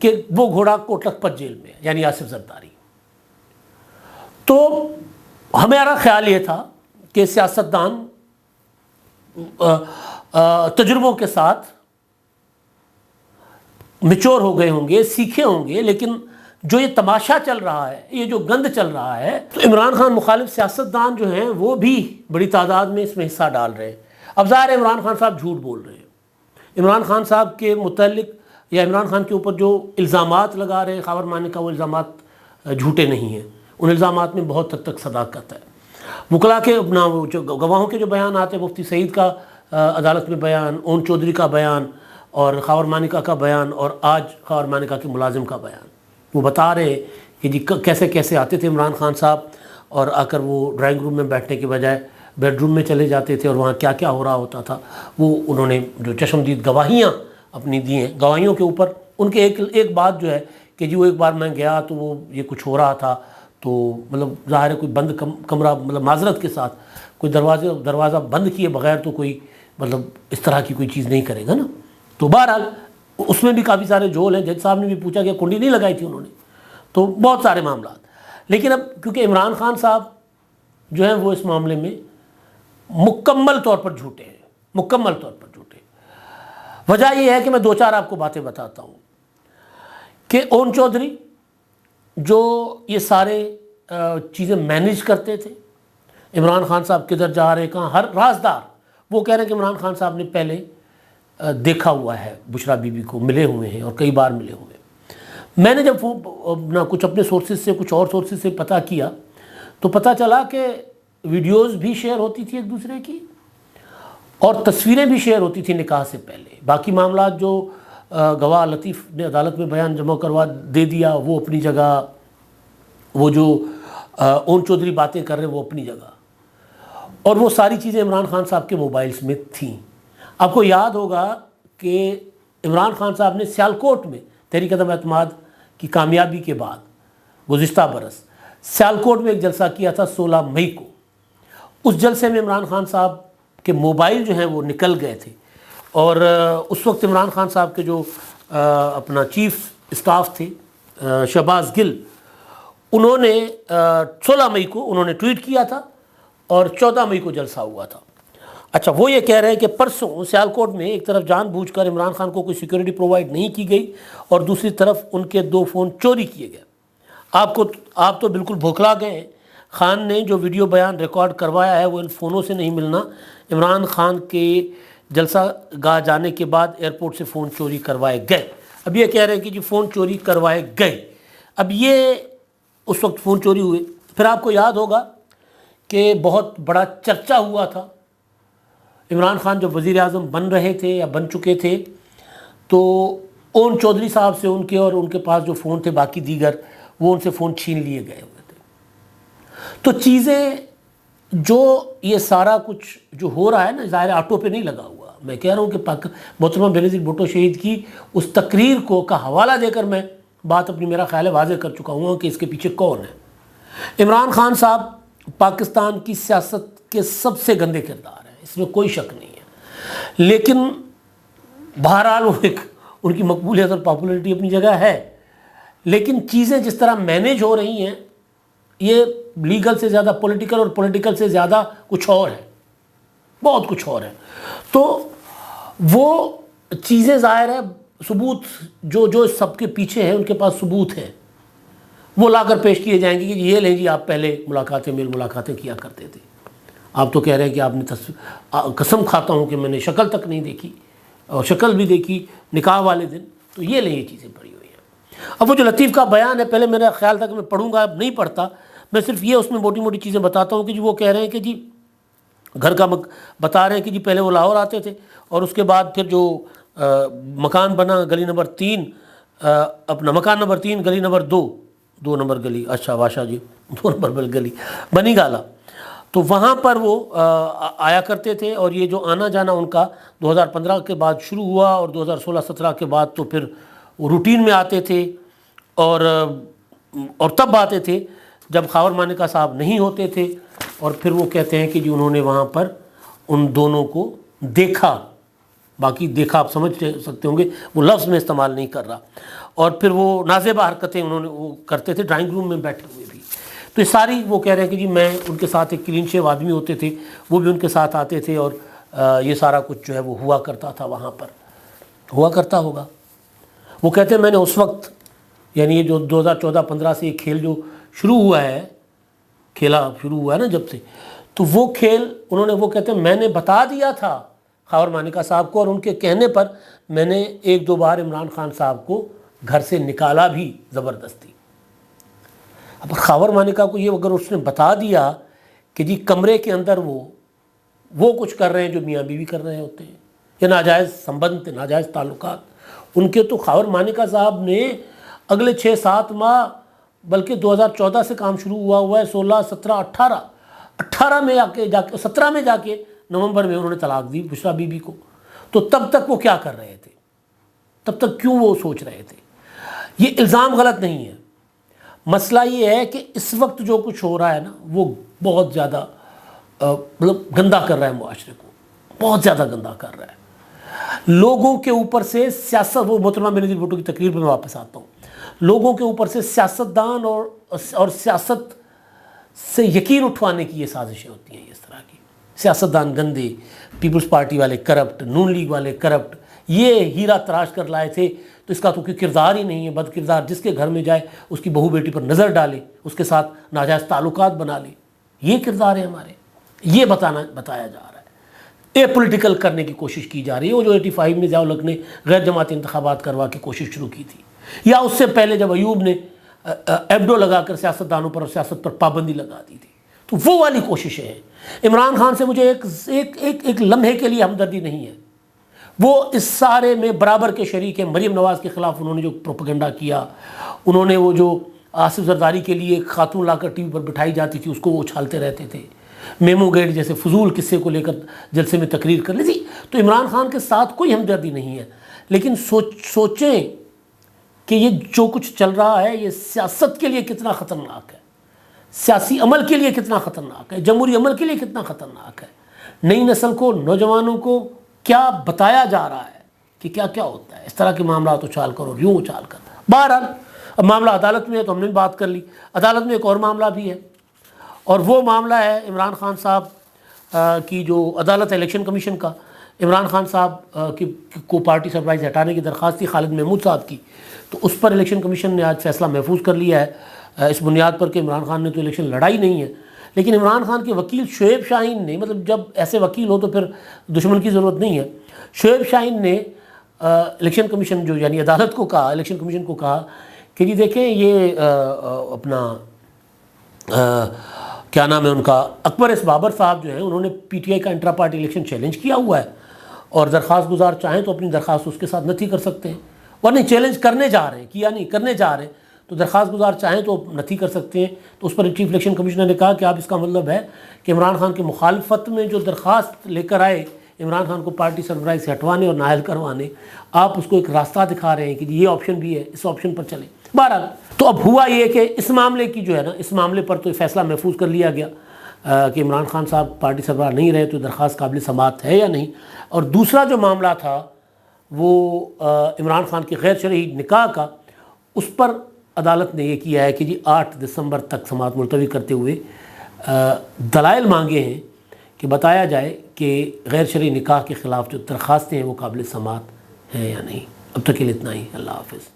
کہ وہ گھوڑا کوٹ لکھپت جیل میں ہے، یعنی آصف زرداری۔ تو ہمارا خیال یہ تھا کہ سیاستدان تجربوں کے ساتھ میچور ہو گئے ہوں گے، سیکھے ہوں گے، لیکن جو یہ تماشا چل رہا ہے، یہ جو گند چل رہا ہے، تو عمران خان مخالف سیاستدان جو ہیں وہ بھی بڑی تعداد میں اس میں حصہ ڈال رہے ہیں۔ اب ظاہر ہے عمران خان صاحب جھوٹ بول رہے ہیں، عمران خان صاحب کے متعلق یا عمران خان کے اوپر جو الزامات لگا رہے ہیں خاور مانی کا، وہ الزامات جھوٹے نہیں ہیں، ان الزامات میں بہت حد تک صداقت ہے۔ وکلاء کے اپنا جو گواہوں کے جو بیان آتے ہیں، مفتی سعید کا عدالت میں بیان، اون چودھری کا بیان، اور خاور مانیکا کا بیان، اور آج خاور مانیکا کے ملازم کا بیان، وہ بتا رہے کہ جی کیسے کیسے آتے تھے عمران خان صاحب، اور آ کر وہ ڈرائنگ روم میں بیٹھنے کے بجائے بیڈ روم میں چلے جاتے تھے، اور وہاں کیا کیا ہو رہا ہوتا تھا وہ انہوں نے جو چشمدید گواہیاں اپنی دی ہیں۔ گواہیوں کے اوپر ان کے ایک بات جو ہے کہ جی وہ ایک بار میں گیا تو وہ یہ کچھ ہو رہا تھا، تو مطلب ظاہر ہے کوئی بند کمرہ، مطلب معذرت کے ساتھ کوئی دروازہ بند کیے بغیر تو کوئی مطلب اس طرح کی کوئی چیز نہیں کرے گا نا۔ تو بہرحال اس میں بھی کافی سارے جول ہیں، جج صاحب نے بھی پوچھا کہ کنڈی نہیں لگائی تھی انہوں نے، تو بہت سارے معاملات۔ لیکن اب کیونکہ عمران خان صاحب جو ہیں وہ اس معاملے میں مکمل طور پر جھوٹے ہیں، مکمل طور پر جھوٹے۔ وجہ یہ ہے کہ میں دو چار آپ کو باتیں بتاتا ہوں کہ اون چودھری جو یہ سارے چیزیں مینیج کرتے تھے، عمران خان صاحب کدھر جا رہے کہاں، ہر رازدار وہ کہہ رہے ہیں کہ عمران خان صاحب نے پہلے دیکھا ہوا ہے بشرا بی بی کو، ملے ہوئے ہیں اور کئی بار ملے ہوئے ہیں۔ میں نے جب کچھ اپنے سورسز سے کچھ اور سورسز سے پتہ کیا تو پتہ چلا کہ ویڈیوز بھی شیئر ہوتی تھی ایک دوسرے کی، اور تصویریں بھی شیئر ہوتی تھی نکاح سے پہلے۔ باقی معاملات جو گواہ لطیف نے عدالت میں بیان جمع کروا دے دیا وہ اپنی جگہ، وہ جو اون چودھری باتیں کر رہے ہیں وہ اپنی جگہ، اور وہ ساری چیزیں عمران خان صاحب کے موبائلز میں تھیں۔ آپ کو یاد ہوگا کہ عمران خان صاحب نے سیالکوٹ میں تحریک عدم اعتماد کی کامیابی کے بعد گزشتہ برس سیالکوٹ میں ایک جلسہ کیا تھا 16 مئی کو۔ اس جلسے میں عمران خان صاحب کے موبائل جو ہیں وہ نکل گئے تھے، اور اس وقت عمران خان صاحب کے جو اپنا چیف اسٹاف تھے شہباز گل، انہوں نے 16 مئی کو انہوں نے ٹویٹ کیا تھا، اور 14 مئی کو جلسہ ہوا تھا۔ اچھا، وہ یہ کہہ رہے ہیں کہ پرسوں سیالکوٹ میں ایک طرف جان بوجھ کر عمران خان کو کوئی سیکیورٹی پرووائڈ نہیں کی گئی، اور دوسری طرف ان کے 2 فون چوری کیے گئے۔ آپ تو بالکل بھوکلا گئے ہیں۔ خان نے جو ویڈیو بیان ریکارڈ کروایا ہے وہ ان فونوں سے نہیں ملنا۔ عمران خان کے جلسہ گاہ جانے کے بعد ایئرپورٹ سے فون چوری کروائے گئے۔ اب یہ کہہ رہے ہیں کہ جی فون چوری کروائے گئے۔ اب یہ اس وقت فون چوری ہوئے۔ پھر آپ کو یاد ہوگا کہ بہت بڑا چرچا ہوا تھا، عمران خان جب وزیر اعظم بن رہے تھے یا بن چکے تھے تو اون چودھری صاحب سے ان کے اور ان کے پاس جو فون تھے باقی دیگر، وہ ان سے فون چھین لیے گئے ہوئے تھے۔ تو چیزیں جو یہ سارا کچھ جو ہو رہا ہے نا، ظاہر آٹو پہ نہیں لگا ہوا۔ میں کہہ رہا ہوں کہ محترمہ بینظیر بھٹو شہید کی اس تقریر کا حوالہ دے کر میں بات اپنی میرا خیال ہے واضح کر چکا ہوں کہ اس کے پیچھے کون ہے۔ عمران خان صاحب پاکستان کی سیاست کے سب سے گندے کردار ہیں، اس میں کوئی شک نہیں ہے، لیکن بہرحال ان کی مقبولیت اور پاپولرٹی اپنی جگہ ہے، لیکن چیزیں جس طرح مینیج ہو رہی ہیں یہ لیگل سے زیادہ پولیٹیکل، اور پولیٹیکل سے زیادہ کچھ اور ہے، بہت کچھ اور ہے۔ تو وہ چیزیں ظاہر ہے ثبوت جو سب کے پیچھے ہیں ان کے پاس ثبوت ہے، وہ لا کر پیش کیے جائیں گے کہ یہ لیں جی آپ پہلے میل ملاقاتیں کیا کرتے تھے۔ آپ تو کہہ رہے ہیں کہ آپ نے قسم کھاتا ہوں کہ میں نے شکل تک نہیں دیکھی، اور شکل بھی دیکھی نکاح والے دن، تو یہ لیں یہ چیزیں پڑی ہوئی ہیں۔ اب وہ جو لطیف کا بیان ہے، پہلے میرا خیال تھا کہ میں پڑھوں گا، اب نہیں پڑھتا، میں صرف یہ اس میں موٹی موٹی چیزیں بتاتا ہوں کہ جی وہ کہہ رہے ہیں کہ جی گھر کا بتا رہے ہیں کہ جی پہلے وہ لاہور آتے تھے، اور اس کے بعد پھر جو مکان بنا گلی نمبر 3، اپنا مکان نمبر 3 گلی نمبر 2 نمبر گلی، اچھا واشا جی 2 نمبر گلی بنی گالا، تو وہاں پر وہ آیا کرتے تھے، اور یہ جو آنا جانا ان کا 2015 کے بعد شروع ہوا، اور 2016-17 کے بعد تو پھر وہ روٹین میں آتے تھے، اور تب آتے تھے جب خاور مانیکا صاحب نہیں ہوتے تھے، اور پھر وہ کہتے ہیں کہ جی انہوں نے وہاں پر ان دونوں کو دیکھا باقی دیکھا آپ سمجھ سکتے ہوں گے، وہ لفظ میں استعمال نہیں کر رہا. اور پھر وہ نازیبہ حرکتیں انہوں نے وہ کرتے تھے ڈرائنگ روم میں بیٹھے ہوئے بھی. تو یہ ساری وہ کہہ رہے ہیں کہ جی میں ان کے ساتھ ایک کلین شیو آدمی ہوتے تھے، وہ بھی ان کے ساتھ آتے تھے، اور یہ سارا کچھ جو ہے وہ ہوا کرتا تھا وہاں پر، ہوا کرتا ہوگا. وہ کہتے ہیں میں نے اس وقت، یعنی یہ جو 2014-15 سے یہ کھیل جو شروع ہوا ہے، کھیلا شروع ہوا ہے نا جب سے، تو وہ کھیل انہوں نے، وہ کہتے ہیں میں نے بتا دیا تھا خاور مانیکا صاحب کو، اور ان کے کہنے پر میں نے 1-2 بار عمران خان صاحب کو گھر سے نکالا بھی زبردستی. اب خاور مانیکا کو یہ اگر اس نے بتا دیا کہ جی کمرے کے اندر وہ کچھ کر رہے ہیں جو میاں بیوی کر رہے ہوتے ہیں، یا ناجائز سمبند، ناجائز تعلقات ان کے، تو خاور مانیکا صاحب نے اگلے 6-7 ماہ، بلکہ 2014 سے کام شروع ہوا ہے، 16، 17، 18 میں جا کے 17 میں جا کے نومبر میں انہوں نے طلاق دی بشرا بی بی کو. تو تب تک وہ کیا کر رہے تھے؟ تب تک کیوں وہ سوچ رہے تھے؟ یہ الزام غلط نہیں ہے. مسئلہ یہ ہے کہ اس وقت جو کچھ ہو رہا ہے نا، وہ بہت زیادہ مطلب گندہ کر رہا ہے معاشرے کو، بہت زیادہ گندہ کر رہا ہے. لوگوں کے اوپر سے سیاست، وہ محترمہ بینظیر بھٹو کی تقریر پہ میں واپس آتا ہوں، لوگوں کے اوپر سے سیاستدان اور سیاست سے یقین اٹھوانے کی یہ سازشیں ہوتی ہیں. اس طرح کی سیاستدان گندے، پیپلز پارٹی والے کرپٹ، نون لیگ والے کرپٹ، یہ ہیرا تراش کر لائے تھے تو اس کا تو کوئی کردار ہی نہیں ہے. بد کردار جس کے گھر میں جائے اس کی بہو بیٹی پر نظر ڈالے، اس کے ساتھ ناجائز تعلقات بنا لے، یہ کردار ہے ہمارے. یہ بتایا جا رہا ہے، اے پولیٹیکل کرنے کی کوشش کی جا رہی ہے. وہ جو 85 میں ضیاء الحق نے غیر جماعتی انتخابات کروا کے کوشش شروع کی تھی، یا اس سے پہلے جب ایوب نے ایبڈو لگا کر سیاستدانوں پر اور سیاست پر پابندی لگا دی تھی، تو وہ والی کوششیں ہیں. عمران خان سے مجھے ایک لمحے کے لیے ہمدردی نہیں ہے. وہ اس سارے میں برابر کے شریک ہیں. مریم نواز کے خلاف انہوں نے جو پروپیگنڈا کیا، انہوں نے وہ جو آصف زرداری کے لیے ایک خاتون لا کر ٹی وی پر بٹھائی جاتی تھی اس کو وہ اچھالتے رہتے تھے، میمو گیٹ جیسے فضول قصے کو لے کر جلسے میں تقریر کر لی تھی. تو عمران خان کے ساتھ کوئی ہمدردی نہیں ہے، لیکن سوچیں کہ یہ جو کچھ چل رہا ہے یہ سیاست کے لیے کتنا خطرناک ہے، سیاسی عمل کے لیے کتنا خطرناک ہے، جمہوری عمل کے لیے کتنا خطرناک ہے. نئی نسل کو، نوجوانوں کو کیا بتایا جا رہا ہے کہ کیا کیا ہوتا ہے. اس طرح کے معاملات اچھال کر اور یوں اچھال کر. بہرحال اب معاملہ عدالت میں ہے تو ہم نے بھی بات کر لی. عدالت میں ایک اور معاملہ بھی ہے، اور وہ معاملہ ہے عمران خان صاحب کی جو عدالت الیکشن کمیشن کا. عمران خان صاحب کو پارٹی سربراہ ہٹانے کی درخواست تھی خالد محمود صاحب کی، تو اس پر الیکشن کمیشن نے آج فیصلہ محفوظ کر لیا ہے اس بنیاد پر کہ عمران خان نے تو الیکشن لڑائی نہیں ہے. لیکن عمران خان کے وکیل شعیب شاہین نے، مطلب جب ایسے وکیل ہو تو پھر دشمن کی ضرورت نہیں ہے، شعیب شاہین نے الیکشن کمیشن جو یعنی عدالت کو کہا، الیکشن کمیشن کو کہا کہ جی دیکھیں یہ اپنا کیا نام ہے ان کا، اکبر ایس بابر صاحب جو ہیں انہوں نے پی ٹی آئی کا انٹرا پارٹی الیکشن چیلنج کیا ہوا ہے، اور درخواست گزار چاہیں تو اپنی درخواست اس کے ساتھ نتھی کر سکتے ہیں، اور نہیں چیلنج کرنے جا رہے ہیں، کیا نہیں کرنے جا رہے ہیں، تو درخواست گزار چاہیں تو نتھی کر سکتے ہیں. تو اس پر چیف الیکشن کمشنر نے کہا کہ آپ اس کا مطلب ہے کہ عمران خان کی مخالفت میں جو درخواست لے کر آئے عمران خان کو پارٹی سربراہی سے ہٹوانے اور نااہل کروانے، آپ اس کو ایک راستہ دکھا رہے ہیں کہ یہ آپشن بھی ہے، اس آپشن پر چلیں. بہرحال تو اب ہوا یہ کہ اس معاملے کی جو ہے نا، اس معاملے پر تو فیصلہ محفوظ کر لیا گیا کہ عمران خان صاحب پارٹی سربراہ نہیں رہے تو درخواست قابل سماعت ہے یا نہیں. اور دوسرا جو معاملہ تھا وہ عمران خان کے غیر شرعی نکاح کا، اس پر عدالت نے یہ کیا ہے کہ جی 8 دسمبر تک سماعت ملتوی کرتے ہوئے دلائل مانگے ہیں کہ بتایا جائے کہ غیر شرعی نکاح کے خلاف جو درخواستیں ہیں وہ قابل سماعت ہیں یا نہیں. اب تک کے لیے اتنا ہی. اللہ حافظ.